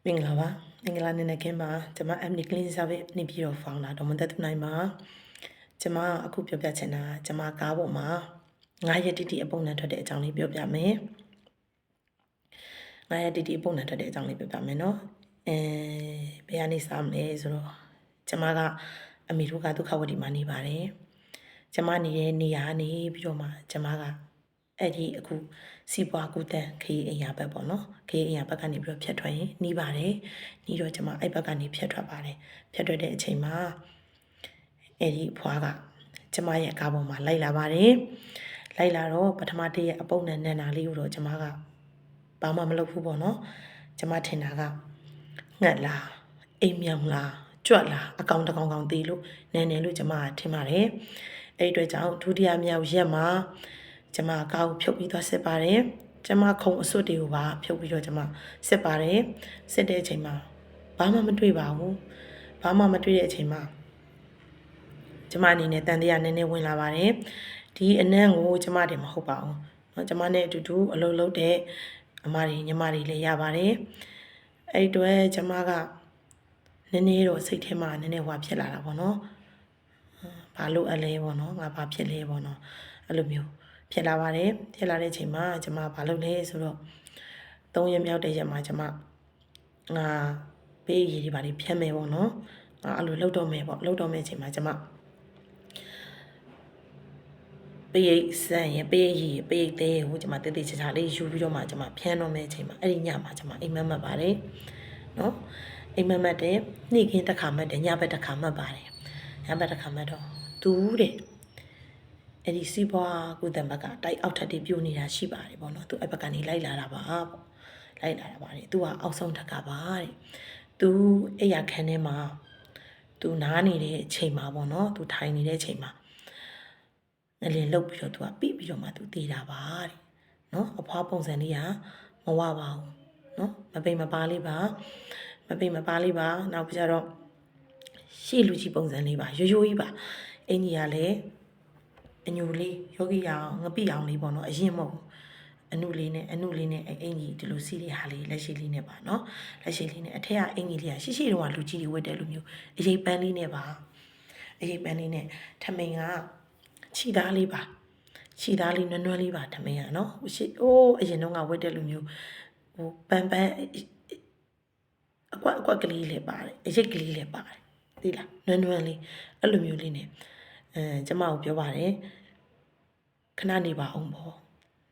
မင်္ဂလာပါမင်္ဂလာနေ့နဲ့ခင်ပါကျွန်မ Amni Clean Service နေပြီးတော့ဖောင်းတာဒေါ်မသက်သူနိုင်ပါကျွန်မအခုပြောပြချင်တာကျွန်မကားပေါ်မှာ9ရက်တိတိအပုံနဲ့ထွက်တဲ့အကြောင်းလေးပြောပြမယ်9ရက်တိတိအပုံနဲ့ထွက်တဲ့အကြောင်းလေးပြောပြမယ်နော်ဘယ်ကနေစမလဲဆိုတော့ကျွန်မကအမေတို့ကဒုက္ခဝတီမှာနေပါတယ်ကျွန်မနေတဲ့နေရာနေပြီးတော့မှကျွန်မကအဲ့ဒီအခုစီပွားကူတန်ခေးအရာဘက်ပေါ့နော်ခေးအရာဘက်ကနေပြီးတော့ဖြတ်ထွက်ရင်နှီးပါတယ်နှီးတော့ကျွန်မအဲ့ဘက်ကနေဖြတ်ထွက်ပါတယ်ဖြတ်ထွက်တဲ့အချိန်မှာအဲ့ဒီဖွားကကျွန်မရဲ့ကားပေါ်မှာလိုက်လာပါတယ်လိုက်လာတော့ပထမတည့်ရဲ့အပုံနဲ့နန္နာလေးကိုတော့ကျွန်မကဘာမှမလုပ်ဘူးပေါ့နော်ကျွန်မထင်တာကငှက်လားအိမ်မြောင်လားကြွက်လားအကောင်တကောင်ကောင်သေးလို့နန်းနေလို့ကျွန်မထင်ပါတယ်အဲ့ဒီအတွက်ကြောင့်ဒုတိယမြောက်ရက်မှာကျွန်မကားကိုဖြုတ်ပြီးသွားစစ်ပါတယ်ကျွန်မခုံအစွတ်တွေကိုပါဖြုတ်ပြီးတော့ကျွန်မစစ်ပါတယ်စစ်တဲ့အချိန်မှာဘာမှမတွေ့ပါဘူးဘာမှမတွေ့တဲ့အချိန်မှာကျွန်မအနေနဲ့တန်တရားနည်းနည်းဝင်လာပါတယ်ဒီအနံ့ကိုကျွန်မတည်းမဟုတ်ပါဘူးเนาะကျွန်မနဲ့အတူတူအလုပ်လုပ်တဲ့အမတွေညီမတွေလည်းရပါတယ်အဲ့အတွက်ကျွန်မကနည်းနည်းတော့စိတ်ထဲမှာနည်းနည်းဟွာဖြစ်လာတာပေါ့နော်ဘာလို့အလဲပေါ့နော်ငါဘာဖြစ်လဲပေါ့နော်အဲ့လိုမျိုးဖြစ်လာပါတယ်ဖြစ်လာတဲ့အချိန်မှာကျွန်မဘာလုပ်လဲဆိုတော့3ရက်မြောက်တဲ့ရက်မှာကျွန်မငါပေးရည်တွေဘာတွေဖြတ်မယ်ပေါ့နော်ငါအဲ့လိုလှုပ်တော့မယ်ပေါ့လှုပ်တော့မယ့်အချိန်မှာကျွန်မပေးရိတ်ဆန်ရပေးရည်ပေးသေးဟိုကျွန်မတေးသေးချာချာလေးယူပြီးတော့မှကျွန်မဖြန်းတော့မယ့်အချိန်မှာအဲ့ဒီညမှာကျွန်မအိမ်မက်ပါတယ်နော်အိမ်မက်တဲ့နေ့ခင်းတစ်ခါမှတ်တယ်ညဘက်တစ်ခါမှတ်ပါတယ်ညဘက်တစ်ခါမှတ်တော့သူတဲ့အဲ့ဒီစီးပွားကုသဘက်ကတိုက်အောက်ထပ်တွေပြိုနေတာရှိပါတယ်ပေါ့နော်သူအဲ့ဘက်ကနေလိုက်လာတာပါပေါ့လိုက်လာတာပါတယ်သူကအောက်ဆုံးထက်ကပါတဲ့သူအဲ့ရခန်းထဲမှာသူနားနေတဲ့အချိန်မှာပေါ့နော်သူထိုင်နေတဲ့အချိန်မှာငလင်လှုပ်ပြီးတော့သူကပြပြီးတော့မှသူတည်တာပါတဲ့နော်အဖွားပုံစံလေးကမဝပါဘူးနော်မပိန်မပါလေးပါမပိန်မပါလေးပါနောက်ပြီးတော့ရှေ့လူကြီးပုံစံလေးပါရိုးရိုးကြီးပါအင်ကြီးကလည်းအညူလေးယောဂီရောင်ငပိရောင်လေးပေါ့နော်အရင်မဟုတ်အနုလေးနဲ့အင်ကြီးဒီလိုစီးလေးဟာလေးလက်ရှိလေးနဲ့ပါနော်လက်ရှိလေးနဲ့အထက်ကအင်ကြီးလေးကရှိတော့လူကြီးတွေဝတ်တဲ့လူမျိုးအရေးပန်းလေးနဲ့ပါအရေးပန်းလေးနဲ့ထမိန်ကခြိသားလေးပါခြိသားလေးနွမ်းနွမ်းလေးပါထမိန်ကနော်ရှိအရင်တော့ကဝတ်တဲ့လူမျိုးဟိုပန်းအကွက်ကလေးလေးပါတယ်အရိတ်ကလေးလေးပါတယ်သိလားနွမ်းနွမ်းလေးအဲ့လိုမျိုးလေးနဲ့ကျမကိုပြောပါတယ်ခဏနေပါအောင်ပေါ့